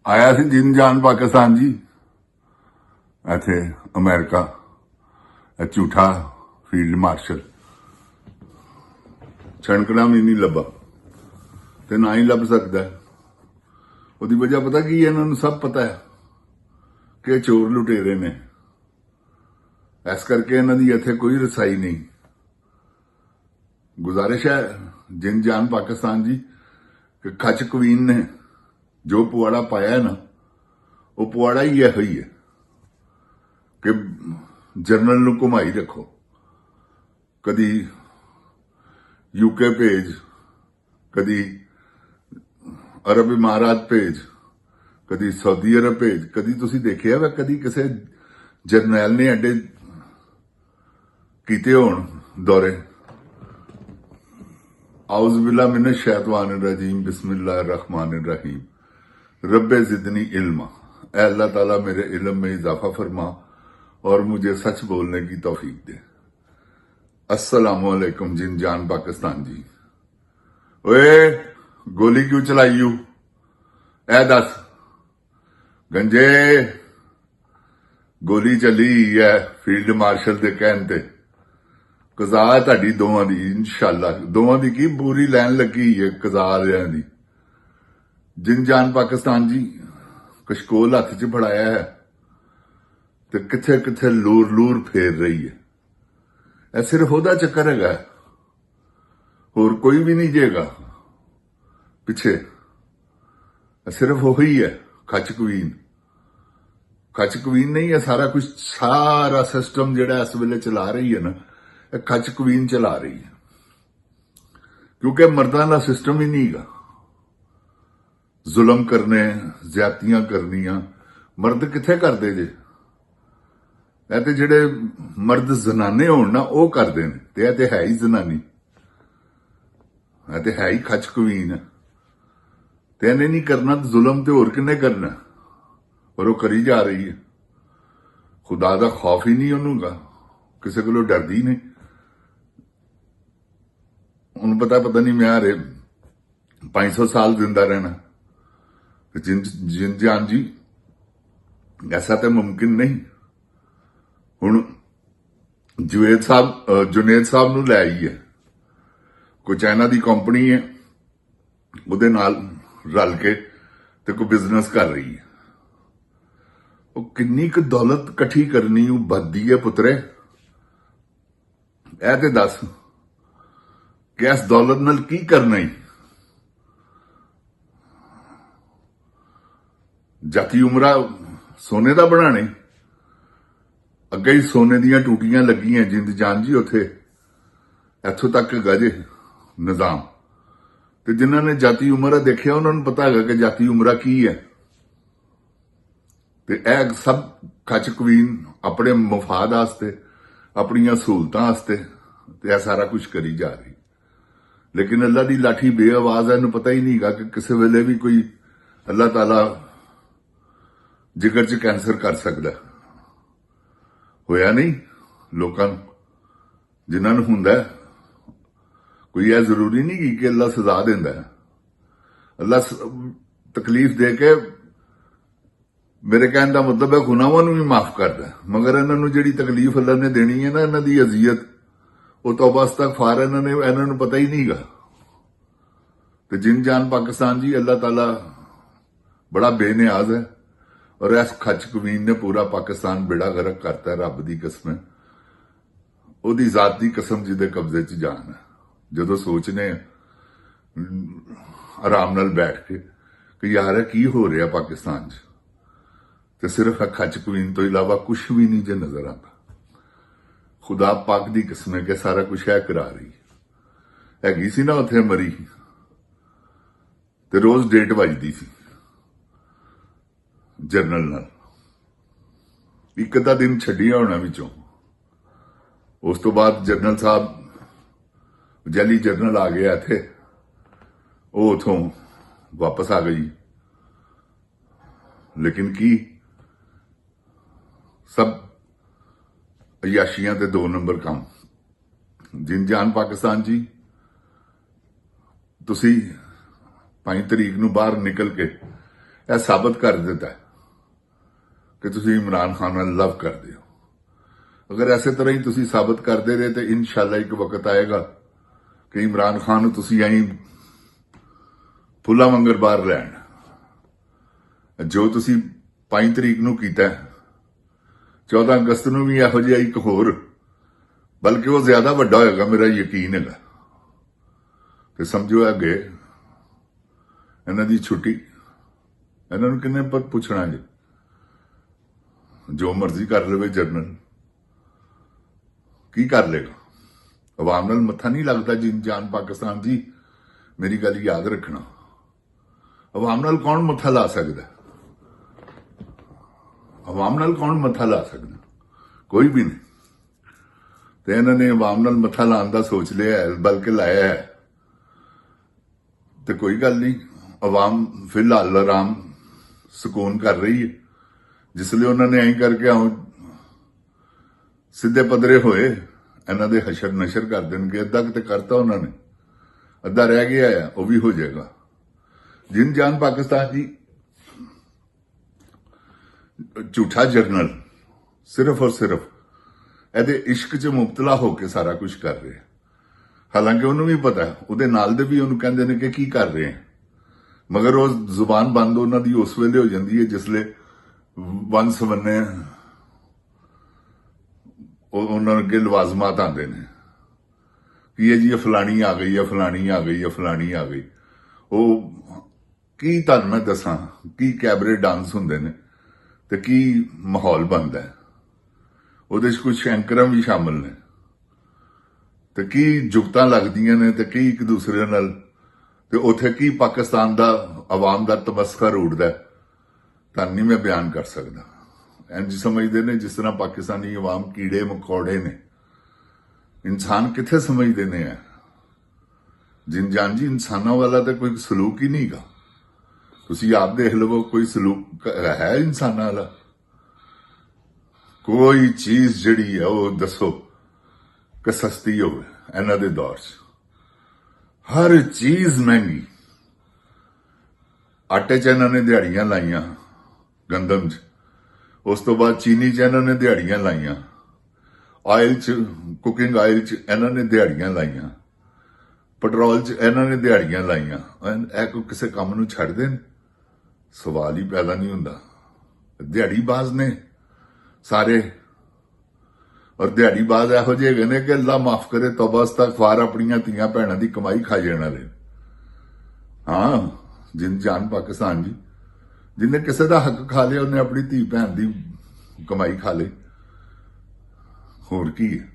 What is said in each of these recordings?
ਆਇਆ ਸੀ ਜਿੰਨ ਜਾਨ ਪਾਕਿਸਤਾਨ ਜੀ ਇੱਥੇ ਅਮਰੀਕਾ ਇਹ ਝੂਠਾ ਫੀਲਡ ਮਾਰਸ਼ਲ ਛਣਕਣਾ ਵੀ ਨਹੀਂ ਲੱਭਾ ਤੇ ਨਾ ਹੀ ਲੱਭ ਸਕਦਾ। ਉਹਦੀ ਵਜ੍ਹਾ ਪਤਾ ਕੀ ਹੈ? ਇਹਨਾਂ ਨੂੰ ਸਭ ਪਤਾ ਹੈ ਕਿ ਚੋਰ ਲੁਟੇਰੇ ਨੇ, ਇਸ ਕਰਕੇ ਇਹਨਾਂ ਦੀ ਇੱਥੇ ਕੋਈ ਰਸਾਈ ਨਹੀਂ। ਗੁਜ਼ਾਰਿਸ਼ ਹੈ ਜਿੰਨ ਜਾਨ ਪਾਕਿਸਤਾਨ ਜੀ ਕਿ ਖਚ ਕਵੀਨ ਨੇ ਜੋ ਪੁਆੜਾ ਪਾਇਆ ਨਾ, ਉਹ ਪੁਆੜਾ ਹੀ ਇਹੋ ਹੀ ਹੈ ਕਿ ਜਰਨਲ ਨੂੰ ਘੁਮਾਈ ਰੱਖੋ, ਕਦੀ ਯੂਕੇ ਭੇਜ, ਕਦੀ ਅਰਬ ਇਮਾਰਾਤ ਭੇਜ, ਕਦੀ ਸਾਊਦੀ ਅਰਬ ਭੇਜ। ਕਦੀ ਤੁਸੀਂ ਦੇਖਿਆ ਵਾ ਕਦੀ ਕਿਸੇ ਜਰਨੈਲ ਨੇ ਅੱਡੇ ਕੀਤੇ ਹੋਣ ਦੌਰੇ? ਆਉਜ਼ ਬਿल्ला मिनश शैतानिर रजीम बिस्मिल्लाहिर रहमानिर रहीम रब्बे ज़िदनी इल्मा। ऐ अल्लाह ताला मेरे इल्म में इजाफा फरमा और मुझे सच बोलने की तौफीक दे। अस्सलामुअलैकुम जिन जान पाकिस्तान जी। ओए गोली क्यों चलाई यू? ऐ दस गंजे गोली चली है फील्ड मार्शल के कहन ते। कज़ा ਤੁਹਾਡੀ ਦੋਵਾਂ ਦੀ ਇਨਸ਼ਾਅੱਲਾ। ਦੋਵਾਂ ਦੀ ਕੀ ਪੂਰੀ ਲਾਈਨ ਲੱਗੀ ਹੈ ਕਜ਼ਾ ਰਿਆਂ ਦੀ। ਜਿਨ ਜਾਨ ਪਾਕਿਸਤਾਨ ਜੀ ਕਸ਼ਕੋਲ ਹੱਥ 'ਚ ਫੜਾਇਆ ਹੈ ਤੇ ਕਿੱਥੇ ਕਿੱਥੇ ਲੂਰ ਫੇਰ ਰਹੀ ਹੈ। ਇਹ ਸਿਰਫ ਉਹਦਾ ਚੱਕਰ ਹੈਗਾ, ਹੋਰ ਕੋਈ ਵੀ ਨਹੀਂ ਜੇਗਾ ਪਿੱਛੇ। ਇਹ ਸਿਰਫ ਉਹੀ ਹੈ ਖਚ ਕਵੀਨ। ਖਚ ਕਵੀਨ ਨਹੀਂ ਹੈ ਸਾਰਾ ਕੁਝ, ਸਾਰਾ ਸਿਸਟਮ ਜਿਹੜਾ ਇਸ ਵੇਲੇ ਚਲਾ ਰਹੀ ਹੈ ਨਾ, खच कवीन चला रही है, क्योंकि मर्दां दा सिस्टम ही नहीं गा। जुल्म करने, ज्यादतियां करनियां मर्द किथे करदे जे? ऐ ते जेड़े मर्द जनाने होण ना वो करदे ने, ते ऐ ते है ही जनानी, ऐ ते है ही खच कवीन। ते इहने नहीं करना तो जुल्म ते होर किन्ने करना, और वो करी जा रही है। खुदा दा खौफ ही नहीं ओनू गा, किसी कोलों डरदी नहीं। उन्हें पता नहीं मैं हारे 500 साल जिंदा रहना। जिन जान जी ऐसा तो मुमकिन नहीं। हुण जुनेद साहब नूं लै आई है, कोई चाइना की कंपनी है, उहदे नाल रल के ते कोई बिजनेस कर रही है। वो किन्नी क दौलत इकट्ठी करनी बददी है पुत्रे। ऐ ते दस कि इस दौलत नाल की करना ही? जाती उमरा सोने का बनाने? अगे ही सोने दियां टूटियां लगी हैं जिंद जान जी उथे। इथों तक गजे निजाम। ते जिन्हां ने जाती उमरा देखिया उन्होंने पता है कि जाती उमरा की है। ते ऐ सब खच कवीन अपने मफाद वास्ते, अपनियां सहूलतां वास्ते ते ऐ सारा कुछ करी जा रही। लेकिन अल्लाह की लाठी बेआवाज है, इन्हूं पता ही नहीं गा कि किसी वेले भी कोई अल्लाह ताला जिगर च कैंसर कर सकदा। होया नहीं लोकां नूं, जिन्हां नूं हुंदा है। कोई यह जरूरी नहीं कि अल्लाह सजा देंदा है। अल्लाह तकलीफ दे के, मेरे कहने का मतलब है गुनाहां नूं भी माफ करदा, मगर इन्हां नूं जिहड़ी तकलीफ अल्लाह ने देनी है ना, इन्हां दी अजियत वो तौबा इस्तगफार इन्होंने पता ही नहीं गा। तो जिन जान पाकिस्तान जी अल्लाह ताला बड़ा बेनियाज है, और इस खच कवीन ने पूरा पाकिस्तान बेड़ा गर्क करता है। रब की कसम है, ओदी जात की कसम जिहदे कब्जे च जान है। जदों सोचने आराम नाल बैठ के कि यार की हो रहा पाकिस्तान च, ते सिर्फ खच कवीन तो इलावा कुछ भी नहीं जे नजर आता। खुदा पाक दी कसम है कि सारा कुछ है करा रही हैगी सी ना उत्थे मरी, ते रोज डेट वजदी सी जरनल नाल। एक अद्धा दिन छड्डिया होना विचों। उस तो बाद जरनल साहब जैली जरनल आ गया इत्थे, वो उथों वापस आ गई। लेकिन की सब अयाशियां ते 2 नंबर काम। जिन जान पाकिस्तान जी तुसी 5 तरीक नूं बाहर निकल के ਇਹ ਸਾਬਤ ਕਰ ਦਿੱਤਾ ਹੈ ਕਿ ਤੁਸੀਂ ਇਮਰਾਨ ਖਾਨ ਨਾਲ ਲਵ ਕਰਦੇ ਹੋ। ਅਗਰ ਐਸੇ ਤਰ੍ਹਾਂ ਹੀ ਤੁਸੀਂ ਸਾਬਤ ਕਰਦੇ ਰਹੇ ਤੇ ਇਨਸ਼ਾਅੱਲਾ ਇੱਕ ਵਕਤ ਆਏਗਾ ਕਿ ਇਮਰਾਨ ਖਾਨ ਨੂੰ ਤੁਸੀਂ ਐਂ ਫੁੱਲਾਂ ਵਾਂਗਰ ਬਾਹਰ ਲੈਣ। ਜੋ ਤੁਸੀਂ 5 ਤਰੀਕ ਨੂੰ ਕੀਤਾ, 14 ਅਗਸਤ ਨੂੰ ਵੀ ਇਹੋ ਜਿਹਾ ਇੱਕ ਹੋਰ, ਬਲਕਿ ਉਹ ਜ਼ਿਆਦਾ ਵੱਡਾ ਹੋਏਗਾ, ਮੇਰਾ ਯਕੀਨ ਹੈਗਾ। ਤੇ ਸਮਝੋ ਅੱਗੇ ਇਹਨਾਂ ਦੀ ਛੁੱਟੀ, ਇਹਨਾਂ ਨੂੰ ਕਿੰਨੇ ਪਰ ਪੁੱਛਣਾ ਜੀ, ਜੋ ਮਰਜ਼ੀ ਕਰ ਲਵੇ ਜਨਰਲ, ਕੀ ਕਰ ਲੇਗਾ? ਆਵਾਮ ਨਾਲ ਮੱਥਾ ਨਹੀਂ ਲੱਗਦਾ ਜਿੰਨ ਜਾਨ ਪਾਕਿਸਤਾਨ ਜੀ, ਮੇਰੀ ਗੱਲ ਯਾਦ ਰੱਖਣਾ। ਆਵਾਮ ਨਾਲ ਕੌਣ ਮੱਥਾ ਲਾ ਸਕਦਾ? ਆਵਾਮ ਨਾਲ ਕੌਣ ਮੱਥਾ ਲਾ ਸਕਦਾ? ਕੋਈ ਵੀ ਨਹੀਂ। ਤੇ ਇਹਨਾਂ ਨੇ ਆਵਾਮ ਨਾਲ ਮੱਥਾ ਲਾਉਣ ਦਾ ਸੋਚ ਲਿਆ ਹੈ, ਬਲਕਿ ਲਾਇਆ ਹੈ। ਤੇ ਕੋਈ ਗੱਲ ਨਹੀਂ, ਆਵਾਮ ਫਿਲਹਾਲ ਆਰਾਮ ਸਕੂਨ ਕਰ ਰਹੀ ਹੈ। ਜਿਸ ਲਈ ਉਹਨਾਂ ਨੇ ਐਂ ਕਰਕੇ ਸਿੱਧੇ ਪੱਧਰੇ ਹੋਏ, ਇਹਨਾਂ ਦੇ ਹਸ਼ਰ ਨਸ਼ਰ ਕਰ ਦੇਣਗੇ। ਅੱਧਾ ਕਿਤੇ ਕਰਤਾ ਉਹਨਾਂ ਨੇ, ਅੱਧਾ ਰਹਿ ਗਿਆ ਹੈ, ਉਹ ਵੀ ਹੋ ਜਾਏਗਾ। ਜਿੰਨ ਜਾਨ ਪਾਕਿਸਤਾਨ ਜੀ ਝੂਠਾ ਜਰਨਲ ਸਿਰਫ ਔਰ ਸਿਰਫ ਇਹਦੇ ਇਸ਼ਕ 'ਚ ਮੁਬਤਲਾ ਹੋ ਕੇ ਸਾਰਾ ਕੁਝ ਕਰ ਰਿਹਾ। ਹਾਲਾਂਕਿ ਉਹਨੂੰ ਵੀ ਪਤਾ, ਉਹਦੇ ਨਾਲ ਦੇ ਵੀ ਉਹਨੂੰ ਕਹਿੰਦੇ ਨੇ ਕਿ ਕੀ ਕਰ ਰਹੇ ਹੈ, ਮਗਰ ਉਹ ਜ਼ੁਬਾਨ ਬੰਦ ਉਹਨਾਂ ਦੀ ਉਸ ਵੇਲੇ ਹੋ ਜਾਂਦੀ ਹੈ ਜਿਸਲੇ ਵਨ ਸਵੰਨੇ ਉਹਨਾਂ ਅੱਗੇ ਲਵਾਜ਼ਮਾਤ ਆਉਂਦੇ ਨੇ ਕਿ ਇਹ ਜੀ ਫਲਾਣੀ ਆ ਗਈ ਹੈ, ਫਲਾਣੀ ਆ ਗਈ ਹੈ, ਫਲਾਣੀ ਆ ਗਈ। ਉਹ ਕੀ ਤੁਹਾਨੂੰ ਮੈਂ ਦੱਸਾਂ, ਕੀ ਕੈਬਰੇ ਡਾਂਸ ਹੁੰਦੇ ਨੇ ਤੇ ਕੀ ਮਾਹੌਲ ਬਣਦਾ ਹੈ। ਉਹਦੇ 'ਚ ਕੁਝ ਐਂਕਰਾਂ ਵੀ ਸ਼ਾਮਲ ਨੇ ਤੇ ਕੀ ਜੁਗਤਾਂ ਲੱਗਦੀਆਂ ਨੇ ਤੇ ਕੀ ਇੱਕ ਦੂਸਰੇ ਨਾਲ, ਤੇ ਉੱਥੇ ਕੀ ਪਾਕਿਸਤਾਨ ਦਾ ਆਵਾਮ ਦਾ ਤਮਸਖਰ ਉੱਡਦਾ, ਤੁਹਾਨੂੰ ਨਹੀਂ ਮੈਂ ਬਿਆਨ ਕਰ ਸਕਦਾ। ਇੰਜ ਸਮਝਦੇ ਨੇ ਜਿਸ ਤਰ੍ਹਾਂ ਪਾਕਿਸਤਾਨੀ ਆਵਾਮ ਕੀੜੇ ਮਕੌੜੇ ਨੇ। ਇਨਸਾਨ ਕਿੱਥੇ ਸਮਝਦੇ ਨੇ ਹੈ? ਜਿਨ ਜਾਨ ਜੀ, ਇਨਸਾਨਾਂ ਵਾਲਾ ਤਾਂ ਕੋਈ ਸਲੂਕ ਹੀ ਨਹੀਂਗਾ। ਤੁਸੀਂ ਆਪ ਦੇਖ ਲਵੋ, ਕੋਈ ਸਲੂਕ ਹੈ ਇਨਸਾਨਾਂ ਵਾਲਾ? ਕੋਈ ਚੀਜ਼ ਜਿਹੜੀ ਹੈ ਉਹ ਦੱਸੋ ਕਿ ਸਸਤੀ ਹੋਵੇ? ਇਹਨਾਂ ਦੇ ਦੌਰ 'ਚ ਹਰ ਚੀਜ਼ ਮਹਿੰਗੀ। ਆਟੇ 'ਚ ਇਹਨਾਂ ਨੇ ਦਿਹਾੜੀਆਂ ਲਾਈਆਂ, ਗੰਦਮ 'ਚ, ਉਸ ਤੋਂ ਬਾਅਦ ਚੀਨੀ 'ਚ ਇਹਨਾਂ ਨੇ ਦਿਹਾੜੀਆਂ ਲਾਈਆਂ, ਆਇਲ 'ਚ, ਕੁਕਿੰਗ ਆਇਲ 'ਚ ਇਹਨਾਂ ਨੇ ਦਿਹਾੜੀਆਂ ਲਾਈਆਂ, ਪੈਟਰੋਲ 'ਚ ਇਹਨਾਂ ਨੇ ਦਿਹਾੜੀਆਂ ਲਾਈਆਂ। ਇਹ ਕੋਈ ਕਿਸੇ ਕੰਮ ਨੂੰ ਛੱਡਦੇ ਨੇ? ਸਵਾਲ ਹੀ ਪੈਦਾ ਨਹੀਂ ਹੁੰਦਾ। ਦਿਹਾੜੀਬਾਜ਼ ਨੇ ਸਾਰੇ, ਔਰ ਦਿਹਾੜੀਬਾਜ਼ ਇਹੋ ਜਿਹੇ ਹੈਗੇ ਨੇ ਕਿ ਅੱਲਾ ਮਾਫ ਕਰੇ, ਤੌਬਾ ਇਸਤਗਫਾਰ, ਆਪਣੀਆਂ ਧੀਆਂ ਭੈਣਾਂ ਦੀ ਕਮਾਈ ਖਾ ਜਾਣ ਵਾਲੇ। ਹਾਂ, ਜਿੰਨ ਜਾਨ ਪਾਕਿਸਤਾਨ ਜੀ, ਜਿੰਨੇ ਕਿਸੇ ਦਾ ਹੱਕ ਖਾ ਲਿਆ ਉਹਨੇ ਆਪਣੀ ਧੀ ਭੈਣ ਦੀ ਕਮਾਈ ਖਾ ਲਈ। ਹੋਰ ਕੀ ਹੈ?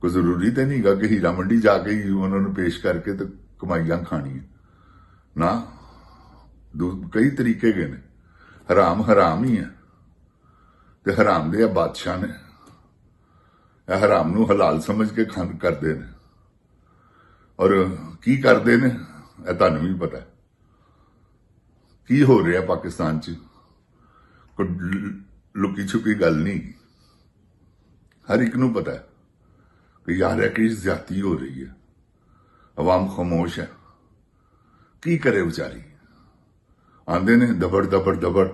ਕੋਈ ਜ਼ਰੂਰੀ ਤੇ ਨਹੀਂਗਾ ਕਿ ਹੀਰਾ ਮੰਡੀ ਜਾ ਕੇ ਹੀ ਉਹਨਾਂ ਨੂੰ ਪੇਸ਼ ਕਰਕੇ ਤੇ ਕਮਾਈਆਂ ਖਾਣੀਆਂ ਨਾ। ਕਈ ਤਰੀਕੇ ਗਏ ਨੇ। ਹਰਾਮ ਹਰਾਮ ਹੀ ਹੈ ਤੇ ਹਰਾਮ ਦੇ ਆ ਬਾਦਸ਼ਾਹ ਨੇ। ਇਹ ਹਰਾਮ ਨੂੰ ਹਲਾਲ ਸਮਝ ਕੇ ਖੰਡ ਕਰਦੇ ਨੇ, ਔਰ ਕੀ ਕਰਦੇ ਨੇ ਇਹ ਤੁਹਾਨੂੰ ਵੀ ਪਤਾ ਹੈ। ਕੀ ਹੋ ਰਿਹਾ ਪਾਕਿਸਤਾਨ 'ਚ? ਕੋਈ ਲੁਕੀ ਛੁਪੀ ਗੱਲ ਨਹੀਂ, ਹਰ ਇੱਕ ਨੂੰ ਪਤਾ ਹੈ ਕਿ ਯਾਰ ਇਹ ਕੀ ਜ਼ਿਆਦਤੀ ਹੋ ਰਹੀ ਹੈ। ਆਵਾਮ ਖਾਮੋਸ਼ ਹੈ, ਕੀ ਕਰੇ ਵਿਚਾਰੀ। ਆਂਦੇ ਨੇ ਦਬੜ ਦਬੜ ਦਬੜ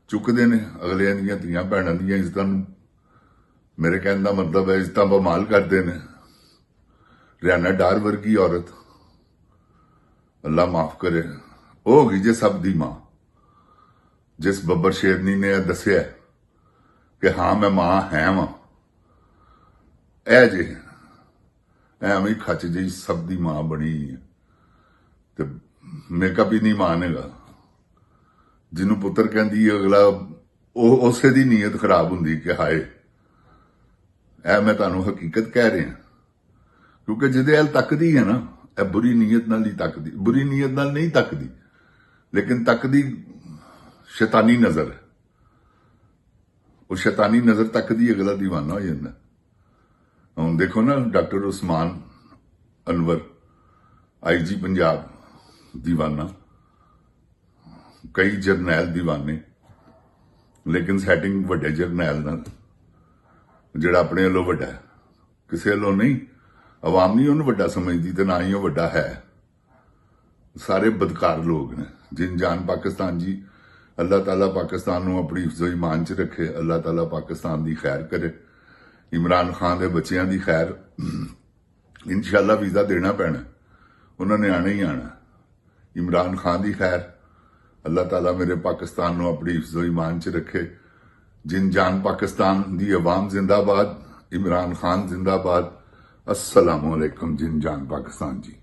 ਚੁੱਕਦੇ ਨੇ ਅਗਲਿਆਂ ਦੀਆਂ ਧੀਆਂ ਭੈਣਾਂ ਦੀਆਂ ਇੱਜ਼ਤਾਂ ਨੂੰ। ਮੇਰੇ ਕਹਿਣ ਦਾ ਮਤਲਬ ਹੈ ਇੱਜ਼ਤਾਂ ਬਮਾਲ ਕਰਦੇ ਨੇ। ਰਿਆਨਾ ਡਾਰ ਵਰਗੀ ਔਰਤ, ਅੱਲਾ ਮਾਫ ਕਰੇ, ਉਹ ਹੋ ਗਈ ਜੇ ਸਭ ਦੀ ਮਾਂ। ਜਿਸ ਬੱਬਰ ਸ਼ੇਰਨੀ ਨੇ ਇਹ ਦੱਸਿਆ ਕਿ ਹਾਂ ਮੈਂ ਮਾਂ ਹੈ ਵਾਂ, ਇਹ ਜੇ ਐਵੇਂ ਖੱਚ ਜਿਹੀ ਸਭ ਦੀ ਮਾਂ ਬਣੀ ਹੈ ਤੇ ਮੇਕਅਪ ਹੀ ਨਹੀਂ ਮਾਨੇਗਾ। ਜਿਹਨੂੰ ਪੁੱਤਰ ਕਹਿੰਦੀ ਹੈ ਅਗਲਾ, ਉਹ ਉਸੇ ਦੀ ਨੀਅਤ ਖਰਾਬ ਹੁੰਦੀ ਕਿ ਹਾਏ। ਇਹ ਮੈਂ ਤੁਹਾਨੂੰ ਹਕੀਕਤ ਕਹਿ ਰਿਹਾ, ਕਿਉਂਕਿ ਜਿਹਦੇ ਵੱਲ ਤੱਕਦੀ ਹੈ ਨਾ, ਇਹ ਬੁਰੀ ਨੀਅਤ ਨਾਲ ਹੀ ਤੱਕਦੀ, ਬੁਰੀ ਨੀਅਤ ਨਾਲ ਨਹੀਂ ਤੱਕਦੀ, ਲੇਕਿਨ ਤੱਕਦੀ ਸ਼ੈਤਾਨੀ ਨਜ਼ਰ। ਉਹ ਸ਼ੈਤਾਨੀ ਨਜ਼ਰ ਤੱਕਦੀ, ਅਗਲਾ ਦੀਵਾਨਾ ਹੋ ਜਾਂਦਾ। ਹੁਣ ਦੇਖੋ ਨਾ, ਡਾਕਟਰ ਉਸਮਾਨ ਅਨਵਰ ਆਈਜੀ ਪੰਜਾਬ ਦੀਵਾਨਾ, ਕਈ ਜਰਨੈਲ ਦੀਵਾਨੇ, ਲੇਕਿਨ ਸੈਟਿੰਗ ਵੱਡੇ ਜਰਨੈਲ ਨਾਲ, ਜਿਹੜਾ ਆਪਣੇ ਵੱਲੋਂ ਵੱਡਾ, ਕਿਸੇ ਵੱਲੋਂ ਨਹੀਂ। ਆਵਾਮ ਨਹੀਂ ਉਹਨੂੰ ਵੱਡਾ ਸਮਝਦੀ ਤੇ ਨਾ ਹੀ ਉਹ ਵੱਡਾ ਹੈ। ਸਾਰੇ ਬਦਕਾਰ ਲੋਕ ਨੇ। ਜਿਨ ਜਾਨ ਪਾਕਿਸਤਾਨ ਜੀ अल्लाह ताला पाकिस्तान ਨੂੰ ਆਪਣੀ ਹਿਫਜ਼ੋ ਈਮਾਨ 'ਚ ਰੱਖੇ। ਅੱਲਾਹ ਤਾਲਾ ਪਾਕਿਸਤਾਨ ਦੀ ਖੈਰ ਕਰੇ। ਇਮਰਾਨ ਖਾਨ ਦੇ ਬੱਚਿਆਂ ਦੀ ਖੈਰ। ਇਨਸ਼ਾਅੱਲਾ ਵੀਜ਼ਾ ਦੇਣਾ ਪੈਣਾ, ਉਹਨਾਂ ਨੇ ਆਣਾ ਹੀ ਆਣਾ। ਇਮਰਾਨ ਖਾਨ ਦੀ ਖੈਰ। ਅੱਲਾਹ ਤਾਲਾ ਮੇਰੇ ਪਾਕਿस्तान ਨੂੰ ਆਪਣੀ ਹਿਫਜ਼ੋ ਈਮਾਨ 'ਚ ਰੱਖੇ। जिन जान पाकिस्तान दी अवाम जिंदाबाद, इमरान खान जिंदाबाद। अस्सलामु अलैकुम जिन जान पाकिस्तान जी।